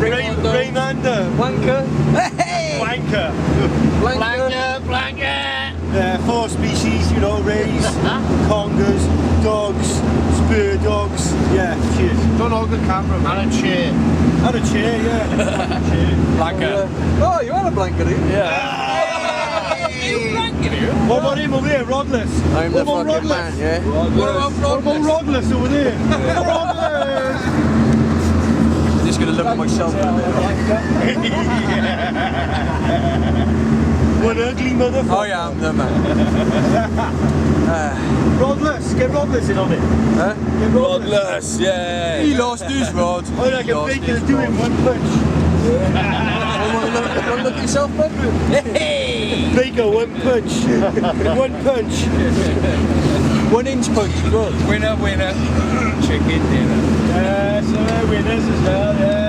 Raymander. Wanker. Hey! Wanker. Blanker. 4 species, you know, rays, congers, dogs, spur dogs. Yeah, cheers. Don't hold the camera, man. And a chair. And a chair, yeah. Chair. Blanker. Oh, you had a blanket, didn't you? Yeah. What about him over there, Rodless? I'm the What about fucking Rodless? man, yeah? What about Rodless over there? Rodless! I'm just gonna look at myself in a minute. One ugly motherfucker. Oh yeah, I'm the man. Rodless, get Rodless in on it. Huh? Get Rodless. Yeah. He lost his rod. I reckon Bacon's doing one punch. Want to look at yourself, bud? Hey! Bacon, one punch. One punch. 1 inch punch as well. Winner. Chicken dinner. Yeah, so winners as well, yeah.